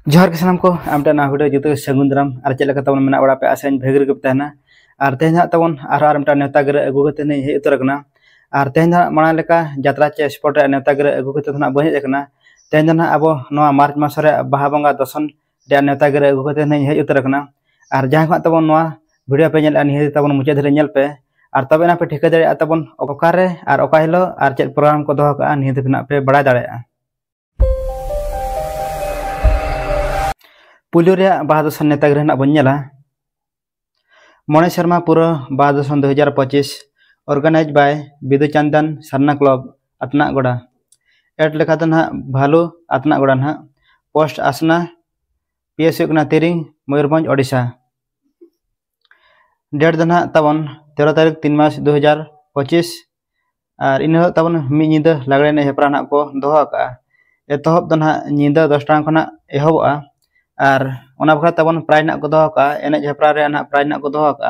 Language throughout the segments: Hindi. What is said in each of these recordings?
जोहार के सानाम को आमटा ना वीडियो जुते सगुन दाराम आर चेक लेका तबन मेना बड़ा पे आसेन भेगर गप तहना आर तेहन हा तबन आर आमटा नेता गर अगु कते ने हे उतर कना आर तेहन हा माना लेका यात्रा चे स्पॉट रे नेता गर अगु कते थना बहे कना तेहन हा अबो नोआ मार्च मास रे बाहा बंगा दसन रे नेता गर अगु कते ने हे उतर कना आर जहां खा तबन नोआ वीडियो पे नेल नि हे तबन मुचे धरे नेल पे आर तबे ना पे ठिका दाड़े तबन ओकारे आर ओका हिलो आर चेक प्रोग्राम को दोहा का नि हे तबना पे बड़ा दाड़े पुलियो रे बाहा दसन नेता गर ना बन्नेला मोने शर्मा पूरा बाहा दसन 2025 organise by Bidu Chandan Sarna club अतना गोड़ा एट लेखा तो ना भालू अतना गोड़ा ना पोस्ट आसना पीएस हुकना तिरिंग मयूरभंज ओडिशा डेट दना तबन 13 तारीख 3 मास 2025 और इन तबन मी निदा लागले ने हेपरा ना को दोहा का एतहब दना निदा 10 टांग खना एहबआ और ओना बखरा तबन प्राइज ना को दोहा का एने हेपरा रे ना प्राइज ना को दोहा का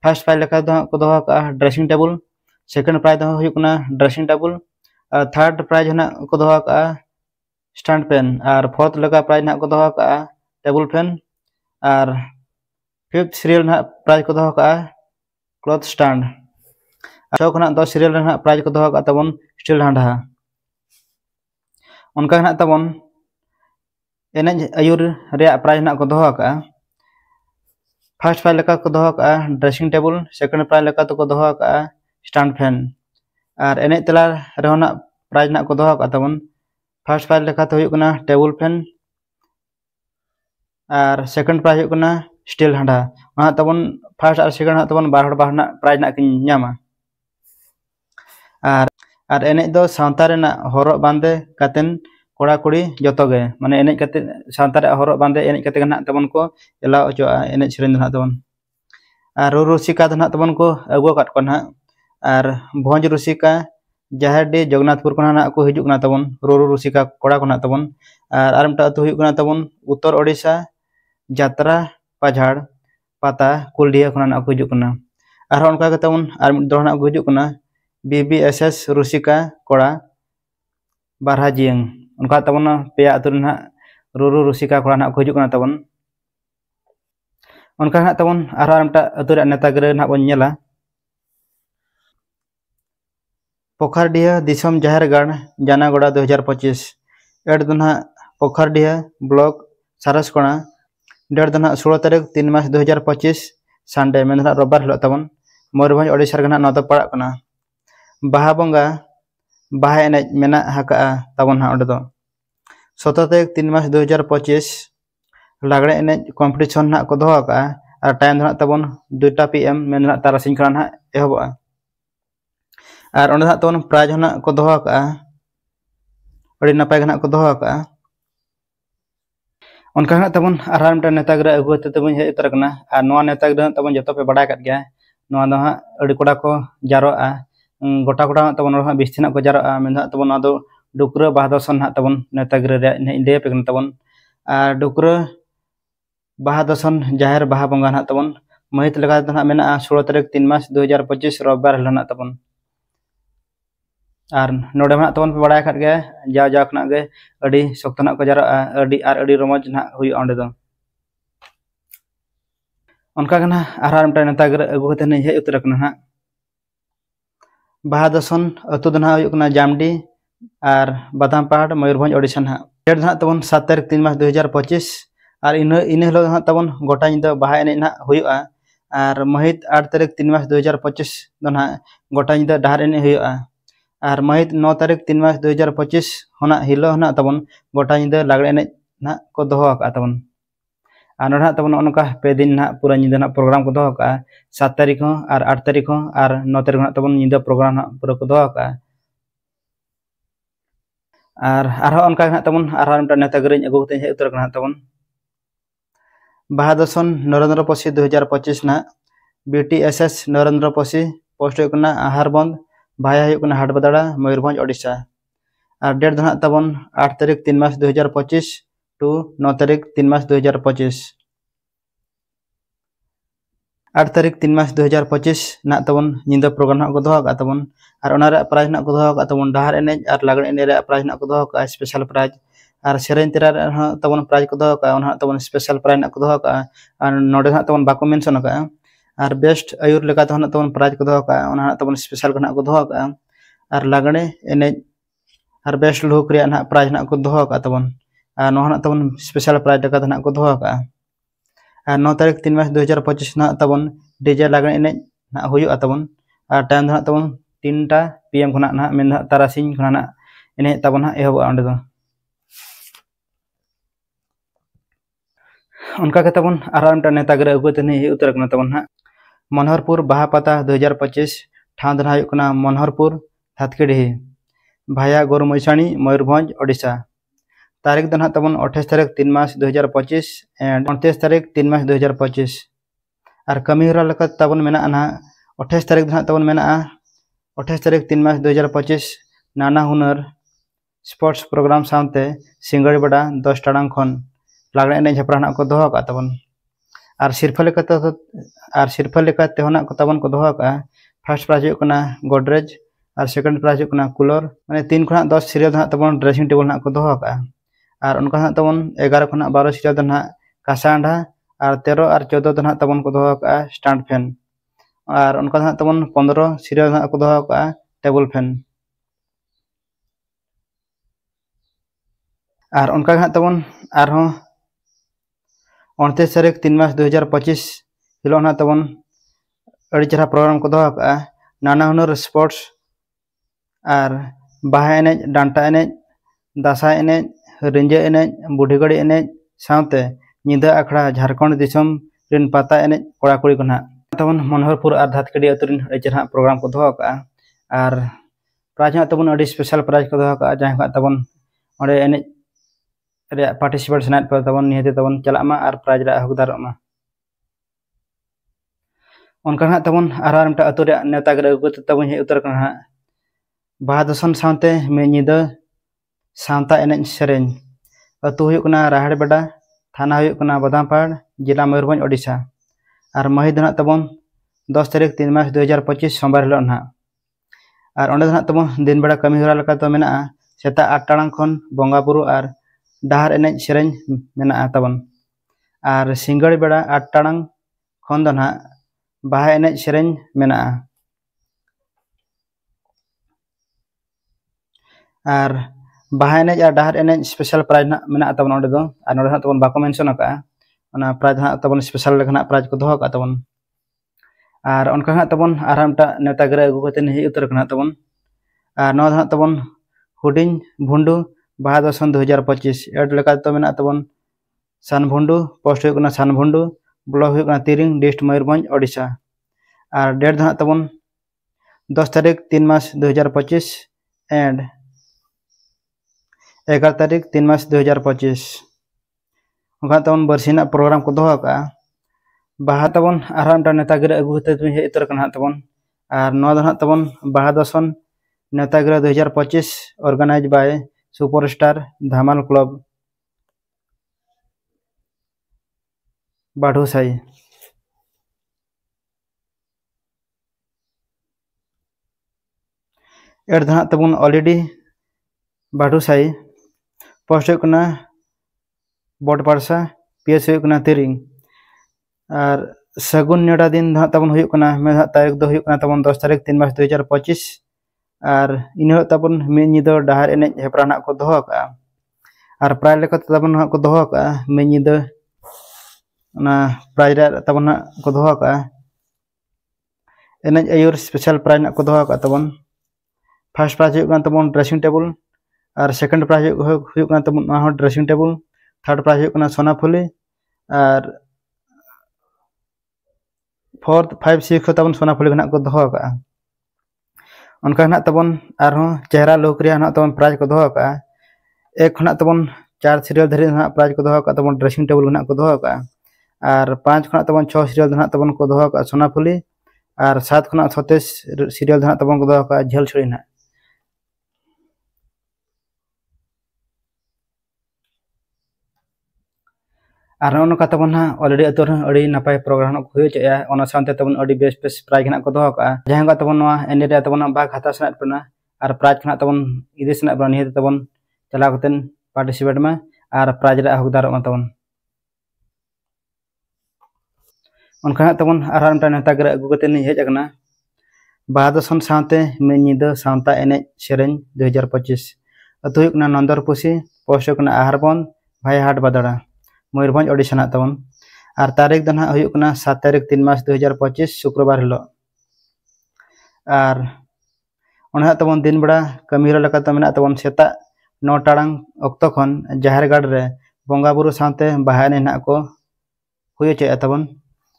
फर्स्ट प्राइज लेखा को दोहा का ड्रेसिंग टेबल सेकंड प्राइज दो हुकना ड्रेसिंग टेबल थर्ड प्राइज ना को दोहा का स्टैंड पेन और फोर्थ लेखा प्राइज ना को दोहा का टेबल फैन और फिफ्थ सीरियल ना प्राइज को दोहा का क्लॉथ स्टैंड छो खना 10 सीरियल ना प्राइज को दोहा का तबन स्टील हांडा उनका ना तबन एने आयुर रे प्राइज ना को दोहा का फर्स्ट प्राइज लेका को दोहा का ड्रेसिंग टेबल सेकंड प्राइज लेका तो को दोहा का स्टैंड फैन और एने तला रेना प्राइज ना को दोहा का तबन फर्स्ट प्राइज लेका तो हुकना टेबल फैन और सेकंड प्राइज हुकना स्टील हांडा वहां तबन फर्स्ट और सेकंड हा तबन बार बार ना प्राइज ना किन न्यामा और एने दो सावता रेना हरो बांदे कातेन कोड़ा कुड़ी जतो गे माने एने कते सावता रे हरो बांदे एने कते ना तबन को एला ओजो एने सिरिन ना तबन और रुसिका दना तबन को अगो काट को ना और भोज रुसिका जाहेडी जगन्नाथपुर को ना को हिजुक ना तबन रुसिका कोड़ा को ना तबन और आरमटा तो हुयुक ना तबन उत्तर ओडिशा यात्रा पाझाड़ पाता कुलडिया को ना को हिजुक ना और उनका के तबन आर मिड दोना को हिजुक ना बीबीएसएस रुसिका कोड़ा बारहा जियंग उनका तबन पे आतुर ना रुसिका कोड़ा ना को हिजुक ना तबन उनका ना तबन आरमटा आतुर नेता गर ना बन नेला पोखरडिया दिसम जाहेरगढ़ जानागोड़ा 2025 एड दना पोखरडिया ब्लॉक सारसकोणा डेट दना 16 तारीख 3 मास 2025 संडे में रविवार हिलो तबन मयूरभंज ओडिशा रे ना पड़ा कना बाहा बंगा बाहा एने मेना हाका तबन हा ओडे दो 17 तारीख 3 मास 2025 लागड़े एने कॉम्पिटिशन ना को दोहा का और टाइम दना तबन 2टा पीएम में तारासिंह खना ना एहबआ और ओंडे ना तबन प्राइज ना को दोहा का अड़ी नपाय ना को दोहा का उनका ना तबन आराम टा नेता गर अगु तबन हे उतर कना और नोआ नेता गर तबन जतो पे बड़ा काट गया नोआ दो हा अड़ी कोड़ा को जारोआ गोटा गोटा तबन हा बिस्थिना को जारोआ में तबन ना दो डुकरा बाहादसन हा तबन नेता गर रे ले पे तबन और डुकरा बाहादसन जाहेर बाहा बंगा ना तबन महित लगा ना मेना 16 तारीख 3 मास 2025 रविवार हलना तबन और नोडे ना तबन पे बड़ा काट गया जा जा खना गे अड़ी सख्तना को जारोआ अड़ी रमज ना हुई ओंडे दो उनका गना आराम टा नेता गर अगु कते ने हे उतर कना हा बाहादसन अतु दना हुकना जामडी और बादाम पहाड़ मयूरभंज ओडिशा ना डेट ना तबन 7 तारीख 3 मास 2025 और इन हिलो ना तबन गोटा निदा बाहा एने ना हुआ और महित 8 तारीख 3 मास 2025 दना गोटा निदा डाहर एने हुआ और महित 9 तारीख 3 मास 2025 होना हिलो ना तबन गोटा निदा लागड़े एने ना को दोहा का तबन और ना तबन उनका पे दिन ना पूरा निदा ना प्रोग्राम को दोहा का 7 तारीख और 8 तारीख और 9 तारीख ना तबन निदा प्रोग्राम ना पूरा को दोहा का और उनका ना तबन आराम टा नेता गरिन अगु ते हे उतर कना तबन बाहादसन नरेंद्र पसी 2025 ना बीटीएसएस नरेंद्र पसी पोस्ट हुकना आहारबंद भाया हुकना हाटबदाड़ा मयूरभंज ओडिशा और डेट दना तबन 8 तारीख 3 मास 2025 टू 9 तारीख 3 मास 2025 8 तारीख 3 मास 2025 ना तबन निंदा प्रोग्राम को दोहा का तबन और प्राइज ना को दोहा का तबन डाहर एने और लागड़ एने प्राइज ना को दोहा का स्पेशल प्राइज और सेरेन तेरा तबन प्राइज को दोहो का उन्हा तबन स्पेशल प्राइज ना को दोहो का और नोडे ना तबन बाको मेंशन का और बेस्ट आयुर लेका तो तबन प्राइज को दोहो का उन्हा तबन स्पेशल को ना को दोहो का और लागणे एने और बेस्ट लुक रे ना प्राइज ना को दोहो का तबन और नोहा तबन स्पेशल प्राइज लेका ना को दोहो का और 9 तारीख 3 मार्च 2025 ना तबन डीजे लागणे एने ना हुयो तबन और टाइम ना तबन 3टा PM खना ना मेन तारासिंग खना ना एने तबन एहब अंडे दो उनका के तबन आराम टा नेता गिरा अगुते नहीं उतर कना तबन हा मनोहरपुर बाहा पता 2025 ठाव दना हुयो कना मनोहरपुर हाथकेडी भाया गोरमैसाणी मयूरभंज ओडिशा तारीख दना तबन 28 तारीख 3 मार्च 2025 एंड 29 तारीख 3 मार्च 2025 और कमी हरा लका तबन मेना ना 28 तारीख दना तबन मेना 28 तारीख 3 मार्च 2025 नाना हुनर स्पोर्ट्स प्रोग्राम सामते सिंगड़बड़ा 10 टाड़ांग खन लागणे एने झपरा ना को दोहो का तबन और सिरफा लेका तेहना को तबन को दोहो का फर्स्ट प्राइज हुयो कना गोदरेज और सेकंड प्राइज हुयो कना कूलर माने 3 खना 10 सीरियल ना तबन ड्रेसिंग टेबल ना को दोहो का और उनका ना तबन 11 खना 12 सीरियल ना कासांडा और 13 और 14 ना तबन को दोहो का स्टैंड फैन और उनका ना तबन 15 सीरियल ना को दोहो का टेबल फैन और उनका ना तबन आरो 29 तारीख 3 मार्च 2025 हिलो ना तबन अड़ी चेहरा प्रोग्राम को दोहो का नाना हुनर स्पोर्ट्स और बाहा एने डांटा एने दासा एने रिंजे एने बुढ़ीगड़ी एने सावते निदा आखड़ा झारखंड दिसम रिन पाता एने कोड़ा कुड़ी को ना तबन मनोहरपुर और धातकड़ी अतुरिन अड़ी चेहरा प्रोग्राम को दोहो का और प्राइज ना तबन अड़ी स्पेशल प्राइज को दोहो का जहां का तबन ओडे एने पार्टिसिपेट सनात पर तबन निहते तबन चलामा और प्राइज रा हकदारमा उनका ना तबन आरामटा अतु रे नेता गिरा अगु तबन हे उतर कना बाहा दसन सावते मे निदा सावता एने सेरेन अतु हुयो कना राहड़बेडा थाना हुयो कना बदामपाड़ जिला मयूरभंज ओडिशा और महिदना तबन 10 तारीख 3 मार्च 2025 सोमवार हिलो ना और ओंडे ना तबन दिन बेड़ा कमी होरा लका तो मेना सेता 8 टाड़ांग खन बंगा बुरु और डाहर एने सेरेन मेना तबन और सिंगड़ बेड़ा 8 टाड़ांग खन दो ना बाहा एने सेरेन मेना और बाहा एने और डाहर एने स्पेशल प्राइज ना मेना तबन ओंडे दो और नोडे तबन बाको मेंशन का ओना प्राइज ना तबन स्पेशल लेखना प्राइज को दोहो का तबन और उनका ना तबन आरामटा नेता गिरा अगु कते नहीं उतर कना तबन और नो ना तबन हुडिंग भुंडू बाहा दसन 2025 एड लेका तो मेना तबन सानभुंडू पोस्ट हुयो कना सानभुंडू ब्लॉक हुयो कना तिरिंग डिस्ट मयूरभंज ओडिशा और डेट दना तबन 10 तारीख 3 मार्च 2025 एंड 11 तारीख 3 मार्च 2025 उनका तबन बरसिना प्रोग्राम को दोहो का बाहा तबन आरामटा नेता गिरा अगु कते तुम हे उतर कना तबन और नो दना तबन बाहा दसन नेता गिरा 2025 organise by superstar Dhamaal club बाढ़ूसाई add धना तबन ऑलरेडी बाढ़ूसाई पोस्ट हुयो कना बोटपारसा PS हुयो कना तिरिंग और सगुन नेड़ा दिन धना तबन हुयो कना मे तारीख दो हुयो कना तबन 10 तारीख 3 मार्च 2025 और इन तबन मे निदा डाहर एने हेपरा ना को दोहो का और प्राइज लेका तबन को दोहो का मे निदा ना प्राइज तबन को दोहो का एने आयुर स्पेशल प्राइज ना को दोहो का तबन फर्स्ट प्राइज हुयो कना तबन ड्रेसिंग टेबल और सेकंड प्राइज हुयो कना तबन ड्रेसिंग टेबल थर्ड प्राइज हुयो कना सोनाफुली और 4 5 6 तबन सोनाफुली ना को दोहो का उनका ना तबन आरो चेहरा लोक रिया ना तबन प्राइज को दोहो का एक खना तबन 4 सीरियल धरि ना प्राइज को दोहो का तबन ड्रेसिंग टेबल ना को दोहो का और 5 खना तबन 6 सीरियल ना तबन को दोहो का सोनाफुली और 7 खना 36 सीरियल ना तबन को दोहो का झेल छुरी ना और उनका तबन ऑलरेडी अतुर अड़ी नपाय प्रोग्राम को हुयो चया ओना सानते तबन अड़ी बेस बेस प्राइज ना को दोहो का जहां का तबन नवा एने रे तबन बाग हाता सनात पना और प्राइज खना तबन इदे सनात बना निहे तबन चला कतन पार्टिसिपेट में और प्राइज रे हकदार तबन उनका तबन और नेता गिरा अगू कते हेज अकना बाहा दर्शन साथे मिद सावता एने सेरें 2025 अतु हुकना नंदरपुसी पोस्ट हुकना आहरबन भाई हाट बदड़ा मयूरभंज ओडिशा तबन और तारीख दो ना 7 तारीख 3 मास 2025 शुक्रवार हिलो और तबन दिन बेड़ा कमी में तबन सेता 9 टाड़ांग अक्तो खन जाहेर गाड़ रे बंगा बुरु साथे बाहा एने ना को हुई चे तबन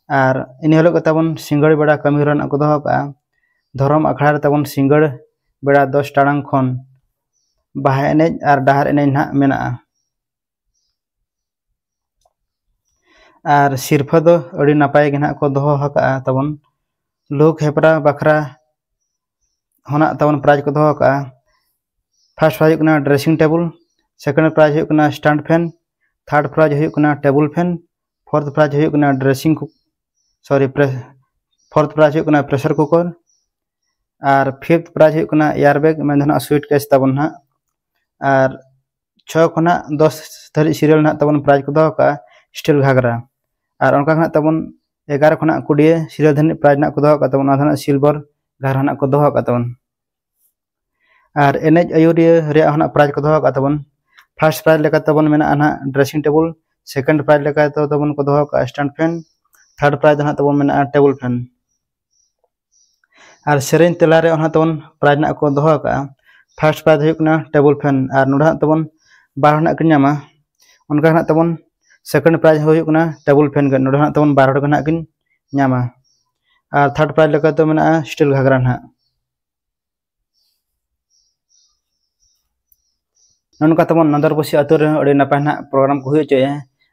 और इन हिलो तबन सिंगड़ बेड़ा कमी को दोहो का धर्म अखड़ा तबन सिंगड़ बेड़ा 10 टाड़ांग खन बाहा एने और डाहर एने ना मेना और सिरफा दो अड़ी नपाय गे ना को दोहो हका तबन लोक हेपरा बखरा होना तबन प्राइज को दोहो का फर्स्ट प्राइज हुकना ड्रेसिंग टेबल सेकंड प्राइज हुकना स्टैंड फैन थर्ड प्राइज हुकना टेबल फैन फोर्थ प्राइज हुकना ड्रेसिंग फोर्थ प्राइज हुकना प्रेशर कुकर और फिफ्थ प्राइज हुकना एयर बैग में स्वीट केस तबन ना और 6 खना 10 धरी सीरियल ना तबन प्राइज को दोहो का स्टील घाघरा और उनका तबन 11 खना 20 सीरियल धनी प्राइज ना को दोहो का तबन सिल्वर घाघरा ना को दोहो का तबन और एनेज आयुरिया रे हना प्राइज को दोहो का तबन फर्स्ट प्राइज लेका तबन मेना ना ड्रेसिंग टेबल सेकंड प्राइज लेका तबन को दोहो का स्टैंड फैन थर्ड प्राइज ना तबन मेना टेबल फैन और सेरेन तेला रे हना तबन प्राइज ना को दोहो का फर्स्ट प्राइज हुकना टेबल फैन और नोडा तबन 12 ना किन न्यामा उनका ना तबन सेकंड प्राइज हुकना टेबल फैन गन नोडा तबन 12 का ना किन न्यामा और थर्ड प्राइज लेका तो मेना स्टील घाघरा ना ननका तबन नंदरपुसी अतु रे अड़ी नपाय ना प्रोग्राम को हुई चे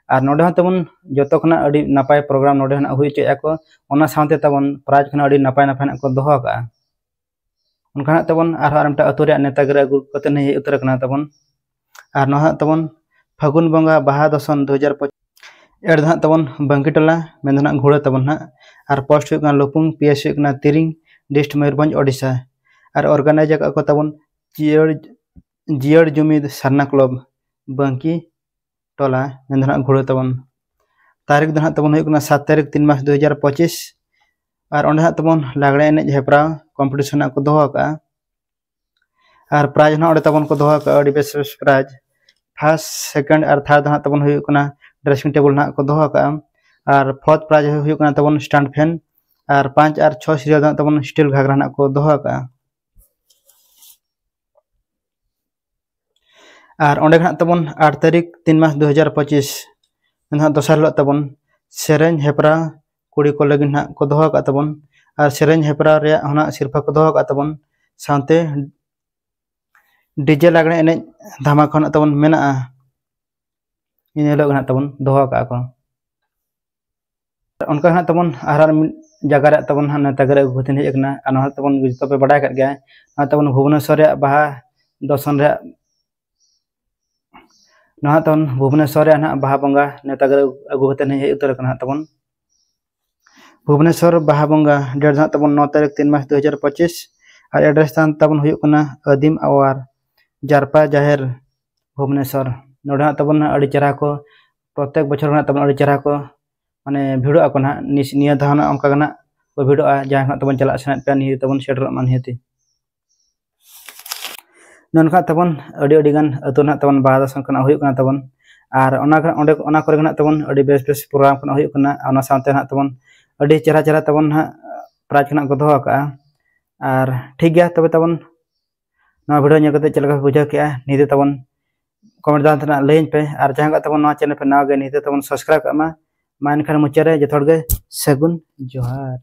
और नोडे तबन जतो खना अड़ी नपाय प्रोग्राम नोडे ना हुई चे को ओना साथे तबन प्राइज खना अड़ी नपाय नपाय ना को दोहो का उनका तबन और आरमटा अतु रे नेता गिरा अगु कते ने उतर कना तबन और नहा तबन फागुन बंगा बाहा दसन 2025 एड धा तबन बंकीटला मेंदना घोड़ा तबन ना और पोस्ट हुकना लोपुंग पीएस हुकना तिरिंग डिस्ट मयूरभंज ओडिशा और ऑर्गेनाइजर को तबन जियर जुमिद सरना क्लब बंकी टोला मेंदना घोड़ा तबन तारीख दो तबन हुकना 7 तारीख 3 मास 2025 और ओंडे तबन लागड़े एने हेपरा कॉम्पिटिशन को दोहो का और प्राइज ना ओंडे तबन को दोहो का अड़ी बेस प्राइज फर्स्ट सेकंड और थर्ड ना तबन हुकना ड्रेसिंग टेबल ना को दोहो का और फोर्थ प्राइज हुकना तबन स्टैंड फैन और 5 और 6 सीरियल ना तबन स्टील घाघरा ना को दोहो का और ओंडे तबन 8 तारीख 3 मास 2025 दोसर हिलो तबन सेरें हेपरा कुड़ी को लगी ना को दोहो का तबन और सेरें हेपरा रे हना सिरफा को दोहो का तबन साथे डीजे लागणे एने धमाका ना तबन मेना इन हिलो ना तबन दोहो का को उनका ना तबन आहार जगह रे तबन ना तगरे गुथिन हे एकना अनहा तबन तो पे बड़ा कर गया ना तबन भुवनेश्वर रे बाहा दर्शन रे ना तबन भुवनेश्वर रे ना बाहा बंगा नेता गिरा अगु कते हे उतर कना तबन भुवनेश्वर बाहा बंगा डेट धा तबन 9 तारीख 3 मास 2025 और एड्रेस तबन हुकना आदिम आवार जारपा जाहेर भुवनेश्वर नोडा तबन अड़ी चेहरा को प्रत्येक बछर ना तबन अड़ी चेहरा को माने भिड़ो को ना निया धाना अंका ना को भिड़ो जहां तबन चला सनत पे नि तबन सेटर मान हेती ननका तबन अड़ी अड़ी गान अतु ना तबन बाहा दसन कना हुकना तबन और ओना करे ना तबन अड़ी बेस बेस प्रोग्राम कना हुकना ओना साथे ना तबन अड़ी चेहरा तबन ना प्राइज कना को दोहो का और ठीक गया तबे तबन ना वीडियो ने कते चलका बुझा के निते तबन कमेंट दान लेन पे और जहां तबन ना चैनल पे ना गे निते तबन सब्सक्राइब मा मान खान मुचारे जथोड़ गे सगुन जोहार।